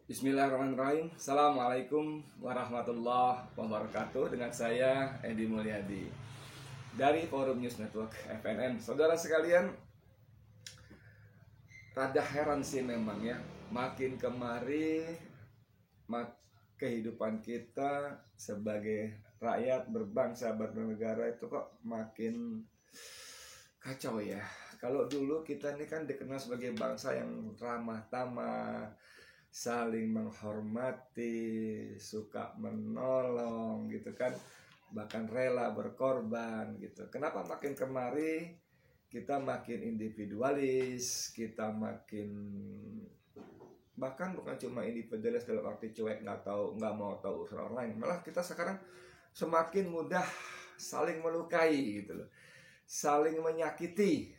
Bismillahirrahmanirrahim. Assalamualaikum warahmatullahi wabarakatuh. Dengan saya Edi Mulyadi dari Forum News Network FNN. Saudara sekalian, rada heran sih memang ya. Makin kemari kehidupan kita sebagai rakyat berbangsa bernegara itu kok makin kacau ya. Kalau dulu kita ini kan dikenal sebagai bangsa yang ramah tamah, saling menghormati, suka menolong gitu kan, bahkan rela berkorban gitu. Kenapa makin kemari kita makin individualis, kita makin, bahkan bukan cuma individualis dalam arti cuek, nggak mau tahu urusan orang lain, malah kita sekarang semakin mudah saling melukai gitu loh, saling menyakiti.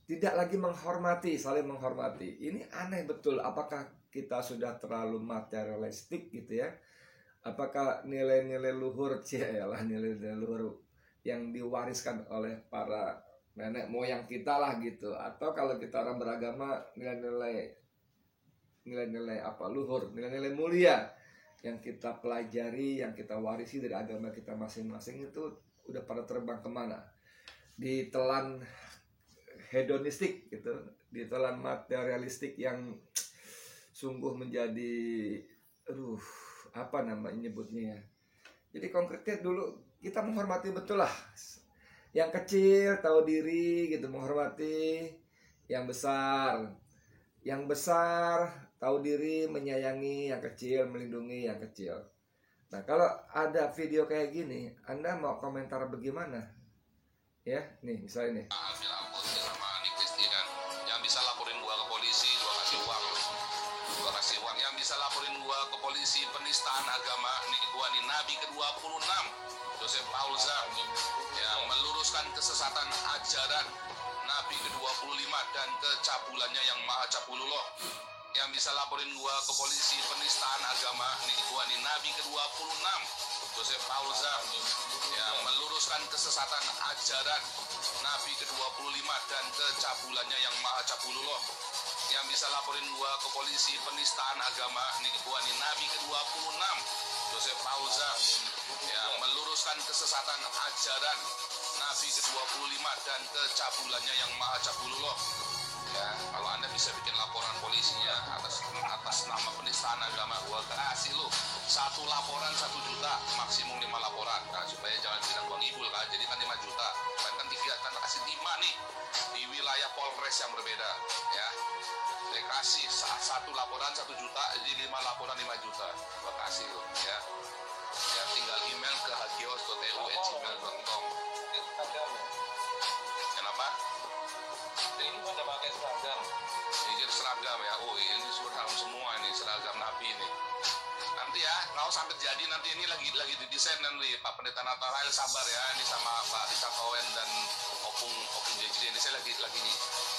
Tidak lagi menghormati, saling menghormati. Ini aneh betul. Apakah kita sudah terlalu materialistik gitu ya? Apakah nilai-nilai luhur, nilai-nilai luhur yang diwariskan oleh para nenek moyang kita lah gitu? Atau kalau kita orang beragama, nilai-nilai apa luhur, nilai-nilai mulia yang kita pelajari, yang kita warisi dari agama kita masing-masing itu udah pada terbang kemana? Ditelan hedonistik gitu, ditelan materialistik yang sungguh menjadi apa namanya nyebutnya ya. Jadi konkretnya dulu kita menghormati betul lah. Yang kecil tahu diri gitu, menghormati yang besar. Yang besar tahu diri, menyayangi yang kecil, melindungi yang kecil. Nah, kalau ada video kayak gini, Anda mau komentar bagaimana? Ya, nih misalnya nih. Bisa laporin gua ke polisi, gua kasih uang. Yang bisa laporin gua ke polisi penistaan agama nih, gua nih Nabi ke-26 Joseph Paul Zar yang meluruskan kesesatan ajaran Nabi ke-25 dan kecabulannya yang maha cabulullah. Yang bisa laporin gua ke polisi penistaan agama nih, gua nih Nabi ke-26 Joseph Paul Zar yang meluruskan kesesatan ajaran Nabi ke-25 dan kecabulannya yang maha cabulullah. Yang bisa laporin gua ke polisi penistaan agama nih, gua nih Nabi ke-26 Joseph Paul Zar yang meluruskan kesesatan ajaran Nabi ke-25 dan kecabulannya yang maha cabulullah. Ya, kalau Anda bisa bikin laporan polisinya atas nama penistaan agama, gua kasih lu satu laporan 1 juta, maksimum 5 laporan. Nah, supaya jangan bilang gua ngibul kan, jadi kan 5 juta. Kan dikiatkan kasih 5 nih di wilayah Polres yang berbeda, ya. Saya kasih satu laporan 1 juta, jadi 5 laporan 5 juta. Gua kasih lu, ya. Ya, tinggal email ke hagios.tu@gmail.com. Kenapa? Ini pada pakai seragam. Ini seragam ya. Oh, ini seragam semua ini, seragam Nabi ini. Nanti ya, kalau sampai jadi nanti ini lagi didesain nanti Pak Pendeta Natarael, sabar ya. Ini sama Pak Risa Kowen dan Opung JJ ini saya lagi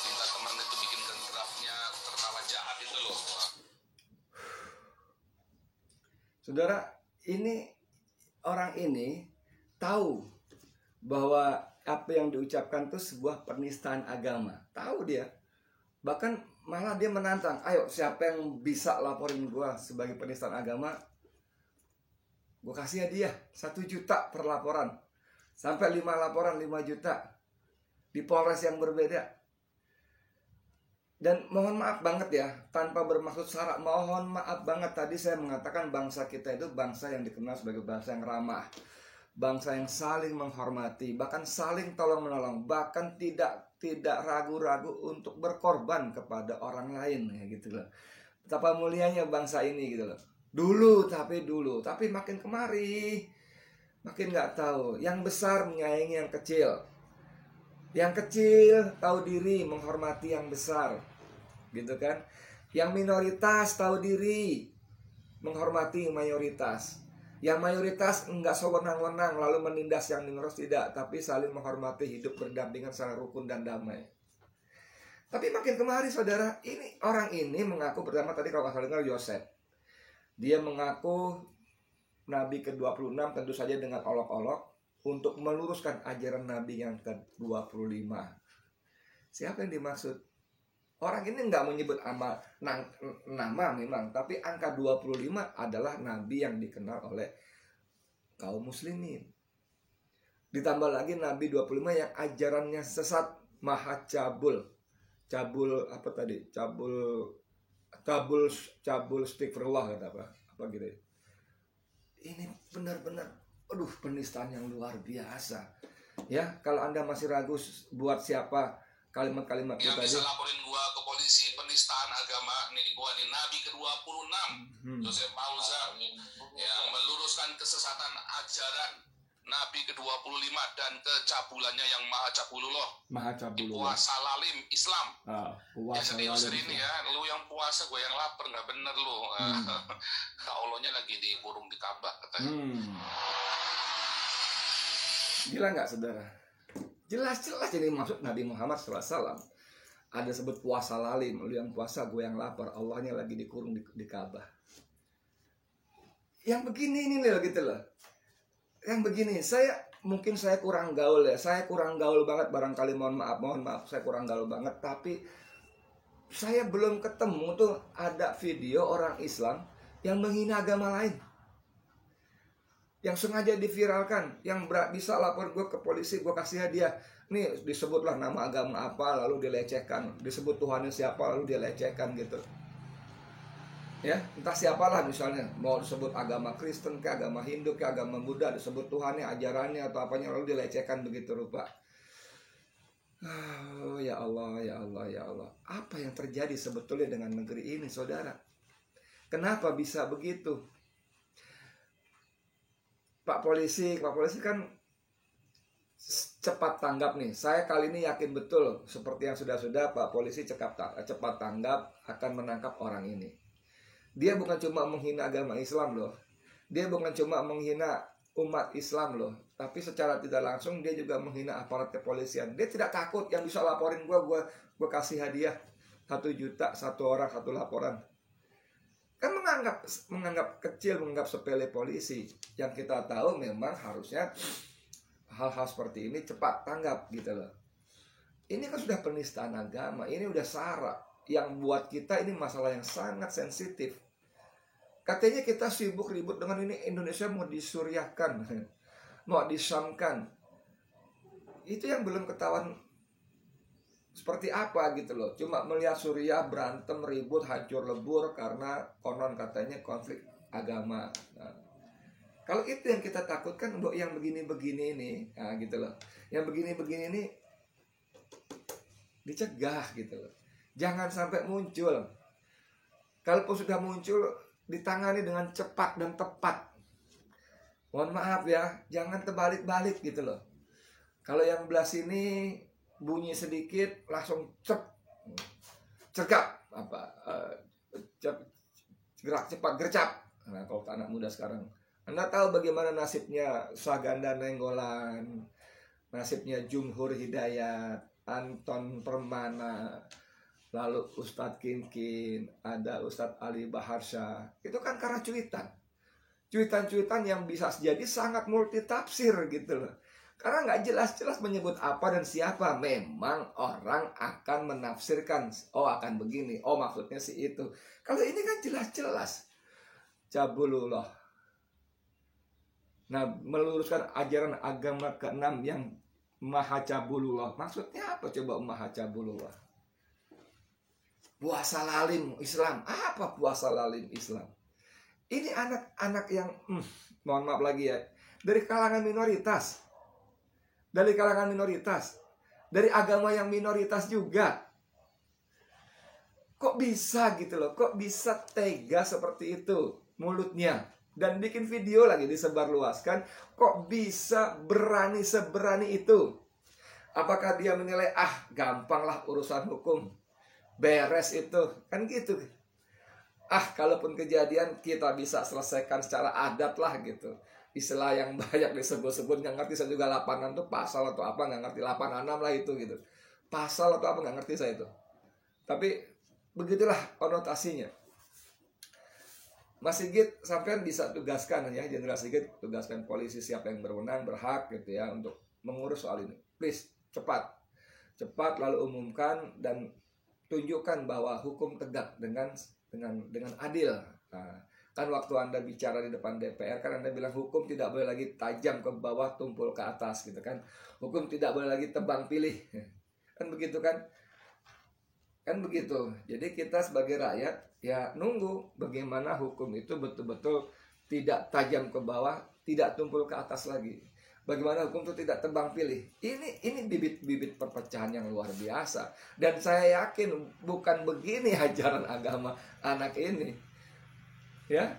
minta teman itu bikinkan draftnya tertawa jahat itu loh. Saudara, ini orang ini tahu bahwa apa yang diucapkan itu sebuah penistaan agama. Tahu dia. Bahkan malah dia menantang, ayo siapa yang bisa laporin gue sebagai penistaan agama, gue kasih hadiah 1 juta per laporan. Sampai 5 laporan 5 juta di Polres yang berbeda. Dan mohon maaf banget ya, tanpa bermaksud sara, mohon maaf banget, tadi saya mengatakan bangsa kita itu bangsa yang dikenal sebagai bangsa yang ramah, bangsa yang saling menghormati, bahkan saling tolong menolong, bahkan tidak ragu-ragu untuk berkorban kepada orang lain ya gitu loh. Betapa mulianya bangsa ini gitu loh. Dulu, tapi makin kemari makin nggak tahu. Yang besar menyayangi yang kecil. Yang kecil tahu diri menghormati yang besar, gitu kan? Yang minoritas tahu diri menghormati mayoritas. Yang mayoritas enggak sewenang-wenang lalu menindas yang minoritas, tidak, tapi saling menghormati, hidup berdampingan secara rukun dan damai. Tapi makin kemari saudara, ini orang ini mengaku, pertama tadi kalau nggak salah Yosef, dia mengaku Nabi ke-26 tentu saja dengan olok-olok untuk meluruskan ajaran Nabi yang ke-25. Siapa yang dimaksud? Orang ini nggak menyebut nama memang, tapi angka 25 adalah nabi yang dikenal oleh kaum muslimin. Ditambah lagi nabi 25 yang ajarannya sesat, maha cabul. Cabul apa tadi? Cabul istighfirullah kata apa gitu. Ini benar-benar penistaan yang luar biasa. Ya, kalau Anda masih ragu buat siapa kalimat-kalimat Yang itu bisa tadi, laporin gua ke polisi penistaan agama nih, gua nih nabi ke-26 Joseph Paulza yang meluruskan kesesatan ajaran nabi ke-25 dan kecabulannya yang maha cabulullah. maha cabulullah. Puasa lalim Islam. Ya Puasa serius lalim ini ya, lu yang puasa gue yang lapar, nggak bener lu. Allahnya lagi dikurung di Ka'bah katanya. Gila nggak saudara? Jelas-jelas ini maksud Nabi Muhammad SAW. Ada sebut puasa lalim, lu yang puasa gue yang lapar, Allahnya lagi dikurung di Ka'bah. Yang begini ini loh gitu loh. Yang begini, mungkin saya kurang gaul ya. Saya kurang gaul banget barangkali, mohon maaf saya kurang gaul banget, tapi saya belum ketemu tuh ada video orang Islam yang menghina agama lain, yang sengaja diviralkan, yang bisa lapor gue ke polisi, gue kasih hadiah. Nih disebutlah nama agama apa lalu dilecehkan, disebut Tuhannya siapa lalu dilecehkan gitu. Ya, entah siapalah misalnya, mau disebut agama Kristen ke agama Hindu ke agama Buddha, disebut Tuhannya, ajarannya atau apanya lalu dilecehkan begitu rupa. Oh, ya Allah, ya Allah, ya Allah. Apa yang terjadi sebetulnya dengan negeri ini, saudara? Kenapa bisa begitu? Pak polisi kan cepat tanggap nih. Saya kali ini yakin betul, seperti yang sudah Pak polisi cepat tanggap akan menangkap orang ini. Dia bukan cuma menghina agama Islam loh. Dia bukan cuma menghina umat Islam loh, tapi secara tidak langsung dia juga menghina aparat kepolisian. Dia tidak takut, yang bisa laporin gue kasih hadiah 1 juta, 1 orang 1 laporan. Kan menganggap kecil, menganggap sepele polisi. Yang kita tahu memang harusnya hal-hal seperti ini cepat tanggap gitu loh. Ini kan sudah penistaan agama, ini udah sara yang buat kita ini masalah yang sangat sensitif. Katanya kita sibuk ribut dengan ini, Indonesia mau disuryahkan, mau disamkan. Itu yang belum ketahuan seperti apa gitu loh. Cuma melihat Suriah berantem, ribut, hancur lebur karena konon katanya konflik agama. Nah, kalau itu yang kita takutkan, untuk yang begini-begini ini, nah gitu loh. Yang begini-begini ini dicegah gitu loh. Jangan sampai muncul. Kalaupun sudah muncul, ditangani dengan cepat dan tepat. Mohon maaf ya, jangan terbalik-balik gitu loh. Kalau yang belah sini bunyi sedikit langsung cerkap gerak cepat gercap. Nah, kalau anak muda sekarang, Anda tahu bagaimana nasibnya Saganda Nenggolan, nasibnya Jumhur Hidayat, Anton Permana, lalu Ustadz Kinkin, ada Ustadz Ali Baharsha. Itu kan karena cuitan yang bisa jadi sangat multitafsir gitu loh. Karena nggak jelas-jelas menyebut apa dan siapa. Memang orang akan menafsirkan, oh akan begini, oh maksudnya si itu. Kalau ini kan jelas-jelas cabulullah. Nah, meluruskan ajaran agama ke-6 yang maha cabulullah. Maksudnya apa coba maha cabulullah? Puasa lalim Islam. Apa puasa lalim Islam? Ini anak-anak yang mohon maaf lagi ya, dari kalangan minoritas. Dari kalangan minoritas. Dari agama yang minoritas juga. Kok bisa gitu loh? Kok bisa tega seperti itu mulutnya? Dan bikin video lagi disebarluaskan. Kok bisa berani seberani itu? Apakah dia menilai gampanglah urusan hukum, beres itu, kan gitu. Kalaupun kejadian kita bisa selesaikan secara adat lah gitu. Istilah yang banyak disebut-sebut, nggak ngerti saya juga 86 itu pasal atau apa, nggak ngerti 86 lah itu gitu. Pasal atau apa nggak ngerti saya itu. Tapi begitulah konotasinya. Mas Sigit sampean bisa tugaskan ya, Jenderal Sigit tugaskan polisi siapa yang berwenang, berhak gitu ya untuk mengurus soal ini. Please cepat lalu umumkan dan tunjukkan bahwa hukum tegak dengan adil. Nah, kan waktu Anda bicara di depan DPR kan Anda bilang hukum tidak boleh lagi tajam ke bawah, tumpul ke atas gitu kan. Hukum tidak boleh lagi tebang pilih. Kan begitu kan? Kan begitu. Jadi kita sebagai rakyat ya nunggu bagaimana hukum itu betul-betul tidak tajam ke bawah, tidak tumpul ke atas lagi. Bagaimana hukum itu tidak tebang pilih. Ini bibit-bibit perpecahan yang luar biasa. Dan saya yakin bukan begini ajaran agama anak ini. Ya,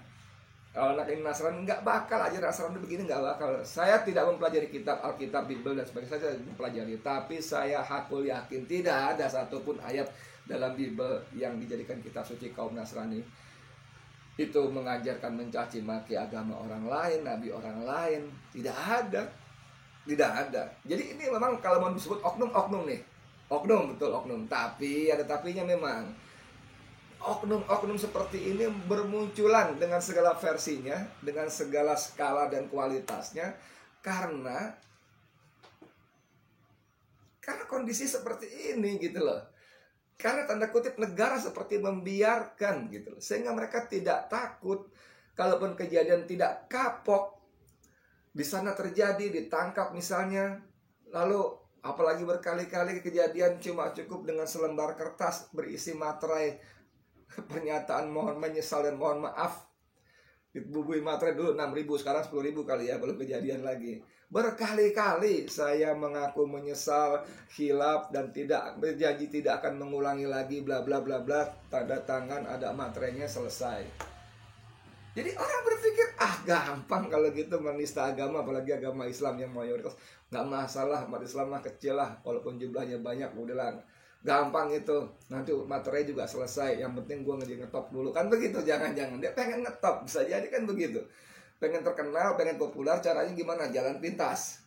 kalau anak ini Nasrani nggak bakal ajaran Nasrani begini, nggak bakal. Saya tidak mempelajari kitab Alkitab, Bible dan sebagainya, saya mempelajari. Tapi saya hakul yakin tidak ada satupun ayat dalam Bible yang dijadikan kitab suci kaum Nasrani itu mengajarkan mencaci maki agama orang lain, nabi orang lain. Tidak ada. Jadi ini memang kalau mau disebut oknum nih, oknum, betul oknum. Tapi ada tapinya memang. Oknum seperti ini bermunculan dengan segala versinya, dengan segala skala dan kualitasnya, karena kondisi seperti ini gitu loh. Karena tanda kutip negara seperti membiarkan gitu loh. Sehingga mereka tidak takut, kalaupun kejadian tidak kapok di sana terjadi, ditangkap misalnya, lalu apalagi berkali-kali kejadian cuma cukup dengan selembar kertas berisi materai pernyataan mohon menyesal dan mohon maaf. Dibubui materai dulu 6.000, sekarang 10.000 kali ya, belum kejadian lagi. Berkali-kali saya mengaku menyesal, khilaf dan tidak berjanji tidak akan mengulangi lagi bla bla bla bla, tanda tangan ada materainya, selesai. Jadi orang berpikir gampang kalau gitu menista agama, apalagi agama Islam yang mayoritas. Nggak masalah, umat Islam mah kecil lah, walaupun jumlahnya banyak, udahlah gampang itu, nanti materai juga selesai, yang penting gue ngetop dulu, kan begitu. Jangan dia pengen ngetop, bisa jadi kan begitu, pengen terkenal, pengen populer, caranya gimana? Jalan pintas,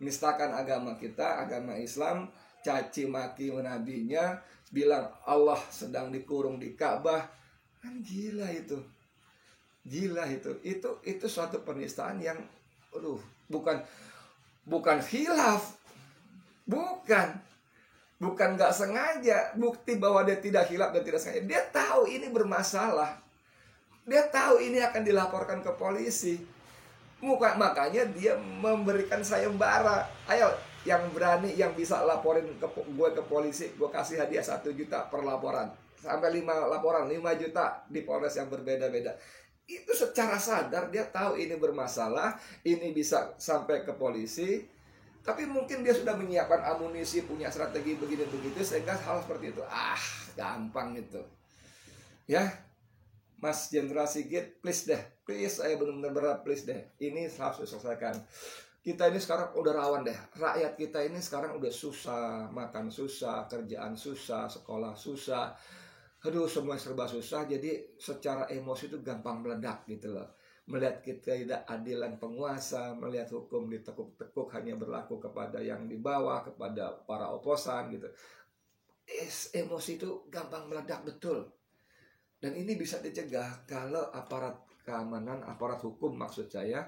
menistakan agama kita, agama Islam, caci maki nabinya, bilang Allah sedang dikurung di Ka'bah. Kan gila itu suatu penistaan yang bukan khilaf, bukan nggak sengaja, bukti bahwa dia tidak hilaf dan tidak sengaja. Dia tahu ini bermasalah, dia tahu ini akan dilaporkan ke polisi. Makanya dia memberikan sayembara. Ayo, yang berani, yang bisa laporin gue ke polisi, gue kasih hadiah 1 juta per laporan, sampai 5 laporan 5 juta di polres yang berbeda-beda. Itu secara sadar dia tahu ini bermasalah, ini bisa sampai ke polisi. Tapi mungkin dia sudah menyiapkan amunisi, punya strategi begini begitu, sehingga hal seperti itu gampang itu. Ya, Mas Jenderal Sigit, please, saya benar-benar berat, please deh. Ini harus diselesaikan. Kita ini sekarang udah rawan deh. Rakyat kita ini sekarang udah susah, makan susah, kerjaan susah, sekolah susah. Aduh, semua serba susah. Jadi secara emosi itu gampang meledak gitu loh. Melihat ketidakadilan penguasa, melihat hukum ditekuk-tekuk hanya berlaku kepada yang di bawah, kepada para oposan gitu. Emosi itu gampang meledak, betul. Dan ini bisa dicegah kalau aparat keamanan, aparat hukum maksud saya,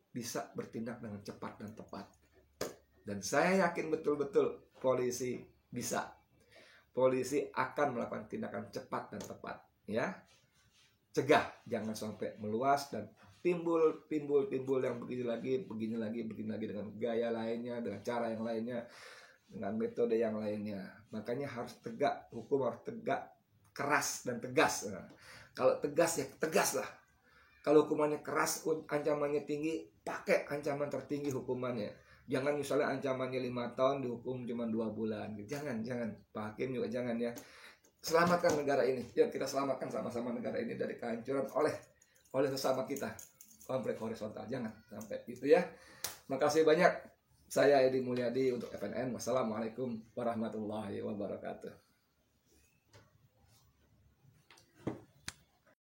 bisa bertindak dengan cepat dan tepat. Dan saya yakin betul-betul polisi bisa. Polisi akan melakukan tindakan cepat dan tepat, ya. Cegah, jangan sampai meluas dan timbul yang begini lagi dengan gaya lainnya, dengan cara yang lainnya, dengan metode yang lainnya. Makanya harus tegak, hukum harus tegak, keras dan tegas. Nah, kalau tegas ya tegas lah. Kalau hukumannya keras, ancamannya tinggi, pakai ancaman tertinggi hukumannya. Jangan misalnya ancamannya 5 tahun dihukum cuma 2 bulan. Jangan. Pak Hakim juga jangan ya. Selamatkan negara ini. Yuk kita selamatkan sama-sama negara ini dari kehancuran oleh sesama kita. Konflik horizontal. Jangan sampai gitu ya. Makasih banyak. Saya Edi Mulyadi untuk FNN. Wassalamualaikum warahmatullahi wabarakatuh.